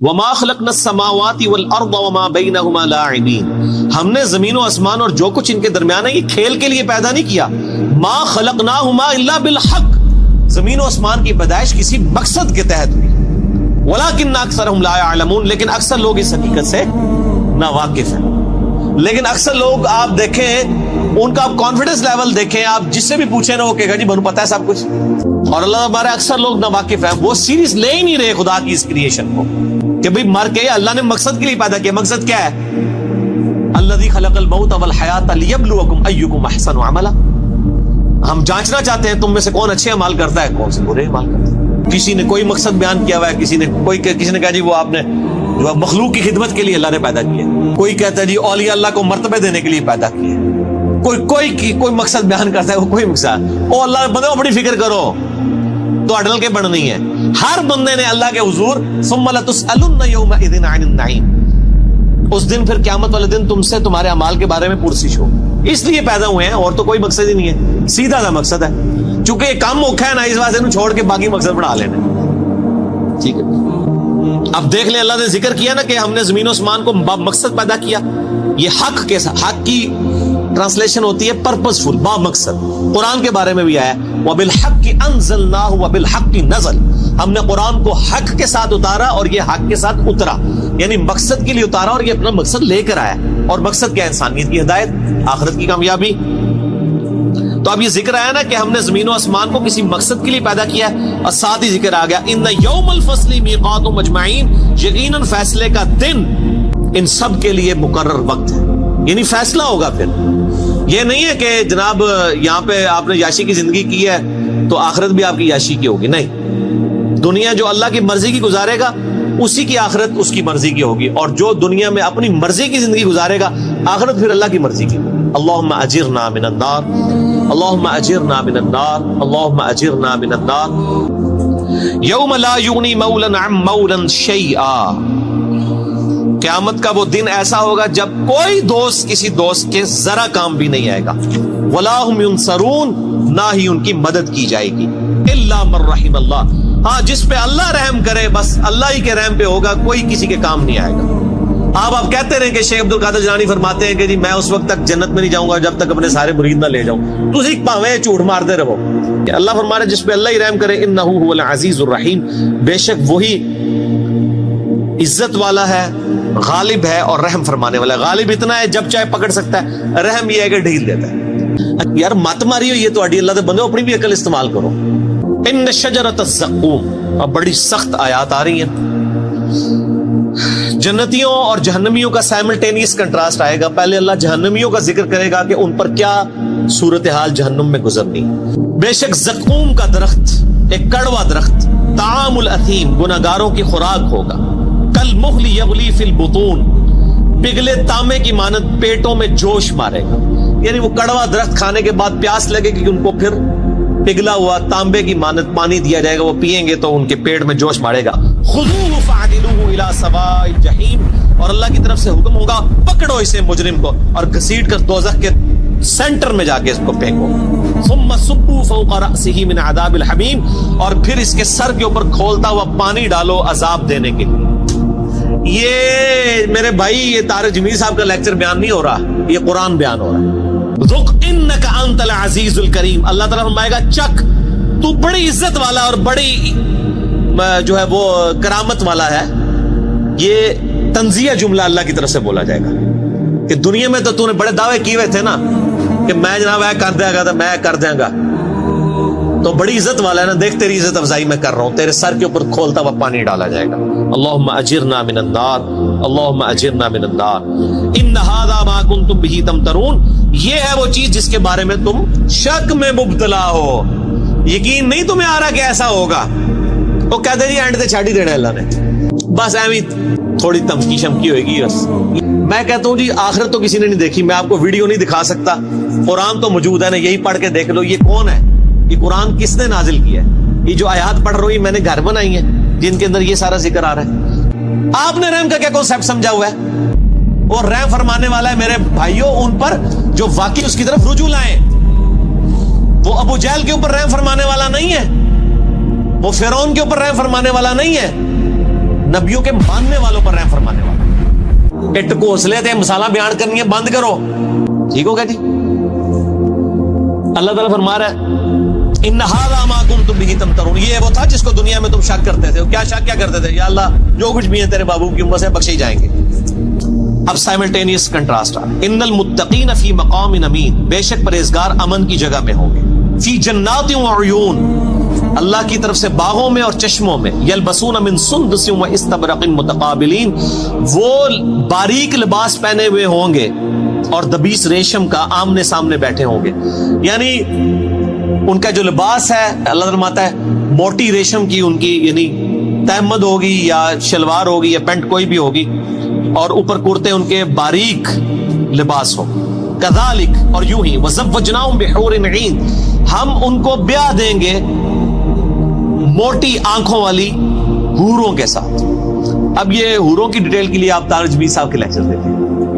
وما خلقنا السماوات والارض وما بينهما لاعبین، ہم نے زمین و آسمان اور جو کچھ ان کے درمیان ہے یہ کھیل کے لیے پیدا نہیں کیا. ما خلقناہما الا بالحق، زمین و آسمان کی پیدائش کسی مقصد کے تحت ہوئی. ولکن اکثرهم لا يعلمون، لیکن اکثر لوگ اس حقیقت سے ناواقف ہیں. لیکن اکثر لوگ آپ دیکھیں ان کا آپ کانفیڈنس لیول دیکھیں، آپ جس سے بھی پوچھیں نا وہ کہے گا جی بنو پتہ ہے سب کچھ. اور اللہ ہمارے اکثر لوگ ناواقف ہیں، وہ سیریس لے ہی نہیں رہے خدا کی اس کریشن کو کہ بھئی مر کے اللہ نے مقصد کے لیے پیدا کیا. مقصد کیا ہے؟ الذی خلق الموت والحیات لیبلوکم ایکم احسن عملا. ہم جانچنا چاہتے ہیں تم میں سے کون اچھے اعمال کرتا ہے کون سے برے اعمال کرتا ہے. کسی نے کوئی مقصد بیان کیا ہوا ہے، کسی نے کہا جی وہ آپ نے جو مخلوق کی خدمت کے لیے اللہ نے پیدا کیا. کوئی کہتا ہے جی اولیاء اللہ کو مرتبے دینے کے لیے پیدا کیا. کوئی مقصد بیان کرتا ہے، وہ کوئی مقصد او اللہ بندے بڑی فکر کرو تو اڈل کے بڑھنی ہے. ہر بندے نے اللہ کے حضور ثم لتسألن یومئذ عن النعیم، اس دن پھر قیامت والے دن تم سے تمہارے اعمال کے بارے میں پرسش ہو. اس لیے پیدا ہوئے ہیں اور تو کوئی مقصد ہی نہیں ہے، سیدھا سا مقصد ہے. چونکہ یہ کام موقع ہے نا، اس واسطے انہوں چھوڑ کے باقی مقصد بڑھا لینا. ٹھیک ہے، اب دیکھ لیں اللہ نے ذکر کیا نا کہ ہم نے زمین و آسمان کو مقصد پیدا کیا. یہ حق کے ساتھ، حق کی ٹرانسلیشن ہوتی ہے پرپس فل، با مقصد. قرآن کے بارے میں بھی آیا وَبِالْحَقِّ أَنزَلْنَاهُ وَبِالْحَقِّ نَزَلَ، ہم نے قرآن کو حق کے ساتھ اتارا اور یہ حق کے ساتھ اترا، یعنی مقصد کے لیے اتارا اور یہ اپنا مقصد لے کر آیا. اور مقصد کیا؟ انسانیت کی ہدایت، آخرت کی کامیابی. تو اب یہ ذکر آیا نا کہ ہم نے زمین و آسمان کو کسی مقصد کے لیے پیدا کیا ہے، اور ساتھ ہی ذکر آ گیا ان یوم الفصل میقاتهم اجمعین، یقیناً فیصلے کا دن ان سب کے لیے مقرر وقت ہے، یعنی فیصلہ ہوگا. پھر یہ نہیں ہے کہ جناب یہاں پہ آپ نے یاشی کی زندگی کی ہے تو آخرت بھی آپ کی یاشی کی ہوگی. نہیں، دنیا جو اللہ کی مرضی کی گزارے گا اسی کی آخرت اس کی مرضی کی ہوگی، اور جو دنیا میں اپنی مرضی کی زندگی گزارے گا آخرت پھر اللہ کی مرضی کی. اللہم اجرنا من النار، اللہم اجرنا من النار، اللہم اجرنا من النار. یوم لا یغنی مولا عن مولا شیئا، قیامت کا وہ دن ایسا ہوگا جب کوئی دوست کسی دوست کے ذرا کام بھی نہیں آئے گا. ولا هم ينصرون، نہ ہی ان کی مدد کی جائے گی. الا من رحم اللہ، ہاں جس پہ اللہ رحم کرے بس اللہ ہی کے رحم پہ ہوگا، کوئی کسی کے کام نہیں آئے گا. آپ کہتے رہے کہ شیخ عبد القادر جیلانی فرماتے ہیں کہ جی میں اس وقت تک جنت میں نہیں جاؤں گا جب تک اپنے سارے مرید نہ لے جاؤں. تو اسی پاویں جھوٹ مارتے رہو. اللہ فرما رہے جس پہ اللہ ہی رحم کرے انہ هو العزیز الرحیم، بے شک وہی عزت والا ہے، غالب ہے اور رحم فرمانے والا ہے. غالب اتنا ہے جب چاہے پکڑ سکتا ہے، رحم یہ ہے کہ ڈھیل دیتا ہے. یار مت ماری ہو یہ تو اللہ دے بندے، اپنی بھی عقل استعمال کرو. ان شجرۃ الزقوم، اب بڑی سخت آیات آ رہی ہیں. جنتیوں اور جہنمیوں کا سائملٹینیس کنٹراسٹ آئے گا. پہلے اللہ جہنمیوں کا ذکر کرے گا کہ ان پر کیا صورتحال جہنم میں گزرنی. بے شک زقوم کا درخت ایک کڑوا درخت، طعام الاثیم، گناہگاروں کی خوراک ہوگا. کالمہل یغلی فی البطون، پگھلے تانبے کی مانند پیٹوں میں جوش مارے گا. یعنی وہ کڑوا درخت کھانے کے بعد پیاس لگے گی، ان کو پھر پگھلا ہوا تانبے کی مانند پانی دیا جائے گا، وہ پیئیں گے تو ان کے پیٹ میں جوش مارے گا. خذوہ فاعدلوہ الی سواء الجحیم، اور اللہ کی طرف سے حکم ہوگا پکڑو اسے مجرم کو اور گھسیٹ کر دوزخ کے سینٹر میں جا کے اس کو پھینکو. ثم صبوا فوق رأسہ من عذاب الحمیم، اور پھر اس کے سر کے اوپر کھولتا ہوا پانی ڈالو عذاب دینے کے لیے. یہ میرے بھائی یہ طارق جمیل صاحب کا لیکچر بیان نہیں ہو رہا، یہ قرآن بیان ہو رہا ہے. ذق انک انت العزیز الکریم، اللہ تعالیٰ فرمائے گا چک، تو بڑی عزت والا اور بڑی جو ہے وہ کرامت والا ہے. یہ تنزیہ جملہ اللہ کی طرف سے بولا جائے گا کہ دنیا میں تو نے بڑے دعوے کیے ہوئے تھے نا کہ میں جناب اے کر دیا گا تو میں کر دیا گا، تو بڑی عزت والا ہے نا، دیکھ تیری عزت افزائی میں کر رہا ہوں، تیرے سر کے اوپر کھولتا ہوا پانی ڈالا جائے گا. اللہم اجرنا من النار، اللہم اجرنا من النار. ان ھذا ما کنتم بہ تمترون، یہ ہے وہ چیز جس کے بارے میں تم شک میں مبتلا ہو، یقین نہیں تمہیں آ رہا کہ ایسا ہوگا. وہ کہتے جی اینڈ تے چھاڑ ہی دینا اللہ نے، بس ایویں تھوڑی تمکی شمکی ہوئے گی بس. میں کہتا ہوں جی آخرت تو کسی نے نہیں دیکھی، میں آپ کو ویڈیو نہیں دکھا سکتا، قرآن تو موجود ہے نا، یہی پڑھ کے دیکھ لو. یہ کون ہے؟ یہ قرآن کس نے نازل کیا ہے؟ یہ جو آیات پڑھ رہی میں نے گھر بنائی ہیں جن کے اندر یہ سارا ذکر آ رہا ہے. آپ نے رحم کا کیا کنسیپٹ سمجھا ہوا ہے؟ اور رحم فرمانے والا ہے میرے بھائیوں ان پر جو واقعی اس کی طرف رجوع لائیں. وہ ابو جہل کے اوپر رحم فرمانے والا نہیں ہے، وہ فرعون کے اوپر رحم فرمانے والا نہیں ہے، نبیوں کے ماننے والوں پر رحم فرمانے والا. اٹ کوسلے تھے مسالہ بیان کرنی ہے بند کرو. ٹھیک ہوگا جی. اللہ تعالیٰ فرما رہا ہے ان ھذا ما کنتم بہ تمترون. یہ وہ تھا جس کو دنیا میں تم شک کرتے تھے. کیا شک کیا کرتے تھے؟ یا اللہ جو کچھ بھی ہے تیرے بابو کی امت سے بخشے جائیں گے. اب سائملٹینیس کنٹراسٹ آ ان المتقین فی مقام امین. بے شک پرہیزگار امن کی جگہ میں ہوں گے. فی جنات و عیون. اللہ کی طرف سے باغوں میں اور چشموں میں. یلبسون من سندس و استبرق متقابلین. وہ باریک لباس پہنے ہوئے ہوں گے اور دبیس ریشم کا آمنے سامنے بیٹھے ہوں گے. یعنی ان کا جو لباس ہے اللہ فرماتا ہے موٹی ریشم کی ان کی یعنی تہمد ہوگی یا شلوار ہوگی یا پینٹ کوئی بھی ہوگی اور اوپر کرتے ان کے باریک لباس ہو. کذالک اور یوں ہی وزوجناہم بحور عین. ہم ان کو بیاہ دیں گے موٹی آنکھوں والی حوروں کے ساتھ. اب یہ حوروں کی ڈیٹیل کے لیے آپ طارق جمیل صاحب کے لیکچر دیکھیں.